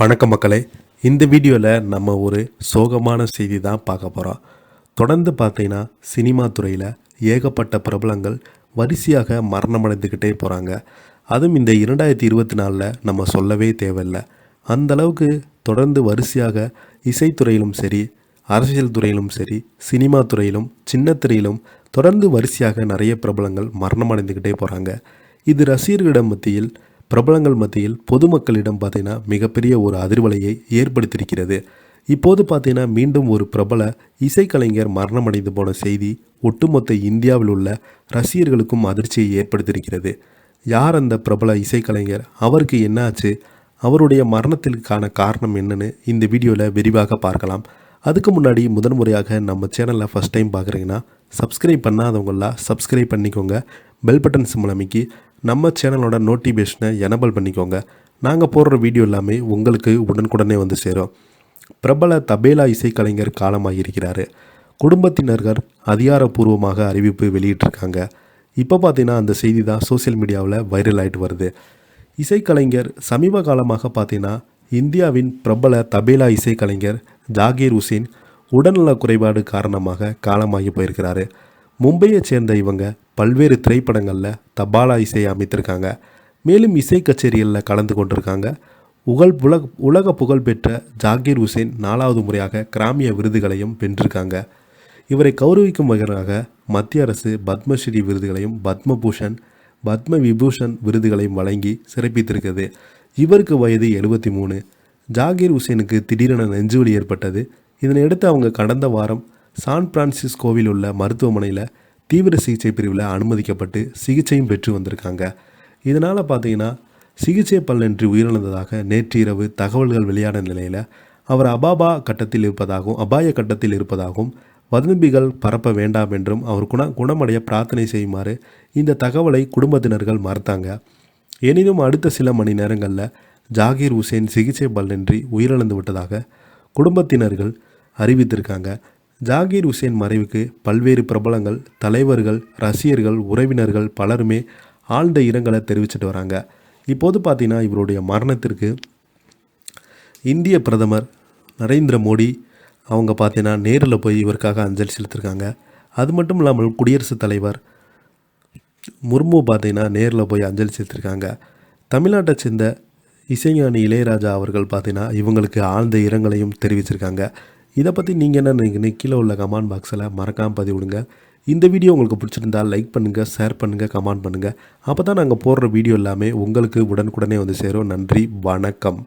வணக்கம் மக்களே. இந்த வீடியோவில் நம்ம ஒரு சோகமான செய்தி தான் பார்க்க போகிறோம். தொடர்ந்து பார்த்தீங்கன்னா சினிமா துறையில் ஏகப்பட்ட பிரபலங்கள் வரிசையாக மரணமடைந்துக்கிட்டே போகிறாங்க. அதுவும் இந்த 2024 நம்ம சொல்லவே தேவையில்லை. அந்தளவுக்கு தொடர்ந்து வரிசையாக இசைத்துறையிலும் சரி, அரசியல் துறையிலும் சரி, சினிமா துறையிலும் சின்ன திரையிலும் தொடர்ந்து வரிசையாக நிறைய பிரபலங்கள் மரணமடைந்துக்கிட்டே போகிறாங்க. இது ரசிகர்களிடம் மத்தியில், பிரபலங்கள் மத்தியில், பொதுமக்களிடம் பார்த்தீங்கன்னா மிகப்பெரிய ஒரு அதிர்வலையை ஏற்படுத்தியிருக்கிறது. இப்போது பார்த்தீங்கன்னா மீண்டும் ஒரு பிரபல இசைக்கலைஞர் மரணமடைந்து போன செய்தி ஒட்டுமொத்த இந்தியாவில் உள்ள ரசிகர்களுக்கும் அதிர்ச்சியை ஏற்படுத்தியிருக்கிறது. யார் அந்த பிரபல இசைக்கலைஞர்? அவருக்கு என்ன ஆச்சு? அவருடைய மரணத்திற்கான காரணம் என்னன்னு இந்த வீடியோவில் விரிவாக பார்க்கலாம். அதுக்கு முன்னாடி முதன்முறையாக நம்ம சேனலில் ஃபஸ்ட் டைம் பார்க்குறீங்கன்னா சப்ஸ்கிரைப் பண்ணாதவங்களாம் சப்ஸ்கிரைப் பண்ணிக்கோங்க. பெல் பட்டன் சிம்பிள் அமைக்கி நம்ம சேனலோட நோட்டிஃபிகேஷனை எனபிள் பண்ணிக்கோங்க. நாங்கள் போடுற வீடியோ எல்லாமே உங்களுக்கு உடனுக்குடனே வந்து சேரும். பிரபல தபேலா இசைக்கலைஞர் காலமாகியிருக்கிறாரு. குடும்பத்தினர்கள் அதிகாரப்பூர்வமாக அறிவிப்பு வெளியிட்டிருக்காங்க. இப்போ பார்த்தீங்கன்னா அந்த செய்தி தான் சோசியல் மீடியாவில் வைரல் ஆகிட்டு வருது. இசைக்கலைஞர் சமீப காலமாக பார்த்தீங்கன்னா இந்தியாவின் பிரபல தபேலா இசைக்கலைஞர் ஜாகீர் ஹுசேன் உடல்நலக் குறைபாடு காரணமாக காலமாகி போயிருக்கிறாரு. மும்பையை சேர்ந்த இவங்க பல்வேறு திரைப்படங்களில் தபாலா இசையை அமைத்திருக்காங்க. மேலும் இசை கச்சேரிகளில் கலந்து கொண்டிருக்காங்க. உலக புகழ்பெற்ற ஜாகீர் ஹுசேன் 4வது முறையாக கிராமிய விருதுகளையும் வென்றிருக்காங்க. இவரை கௌரவிக்கும் வகையாக மத்திய அரசு பத்மஸ்ரீ விருதுகளையும் பத்மபூஷன், பத்ம விபூஷன் விருதுகளையும் வழங்கி சிறப்பித்திருக்கிறது. இவருக்கு வயது 73. ஜாகீர் ஹுசேனுக்கு திடீரென நெஞ்சுவலி ஏற்பட்டது. இதனையடுத்து அவங்க கடந்த வாரம் சான் பிரான்சிஸ்கோவில் உள்ள மருத்துவமனையில் தீவிர சிகிச்சை பிரிவில் அனுமதிக்கப்பட்டு சிகிச்சையும் பெற்று வந்திருக்காங்க. இதனால் பார்த்தீங்கன்னா சிகிச்சை பலனின்றி உயிரிழந்ததாக நேற்று இரவு தகவல்கள் வெளியான நிலையில் அவர் அபாய கட்டத்தில் இருப்பதாகவும் வதந்திகள் பரப்ப வேண்டாம் என்றும் அவர் குணமடைய பிரார்த்தனை செய்யுமாறு இந்த தகவலை குடும்பத்தினர்கள் மறுத்தாங்க. எனினும் அடுத்த சில மணி நேரங்களில் ஜாகீர் ஹுசேன் சிகிச்சை பலனின்றி உயிரிழந்து விட்டதாக குடும்பத்தினர்கள் அறிவித்திருக்காங்க. ஜாகீர் ஹுசேன் மறைவுக்கு பல்வேறு பிரபலங்கள், தலைவர்கள், ரசிகர்கள், உறவினர்கள் பலருமே ஆழ்ந்த இரங்கலை தெரிவிச்சிட்டு வராங்க. இப்போது பார்த்தீங்கன்னா இவருடைய மரணத்திற்கு இந்திய பிரதமர் நரேந்திர மோடி அவங்க பார்த்தீங்கன்னா நேரில் போய் இவருக்காக அஞ்சலி செலுத்திருக்காங்க. அது மட்டும் இல்லாமல் குடியரசுத் தலைவர் முர்மு பார்த்தீங்கன்னா நேரில் போய் அஞ்சலி செலுத்திருக்காங்க. தமிழ்நாட்டை சேர்ந்த இசைஞானி இளையராஜா அவர்கள் பார்த்தீங்கன்னா இவங்களுக்கு ஆழ்ந்த இரங்கலையும் தெரிவிச்சிருக்காங்க. இதை பற்றி நீங்கள் என்ன நினைக்கிறீங்க? கீழே உள்ள கமெண்ட் பாக்ஸில் மறக்காமல் பதிவிடுங்க. இந்த வீடியோ உங்களுக்கு பிடிச்சிருந்தால் லைக் பண்ணுங்கள், ஷேர் பண்ணுங்கள், கமெண்ட் பண்ணுங்கள். அப்போ தான் நாங்கள் போடுற வீடியோ எல்லாமே உங்களுக்கு உடனுக்குடனே வந்து சேரும். நன்றி, வணக்கம்.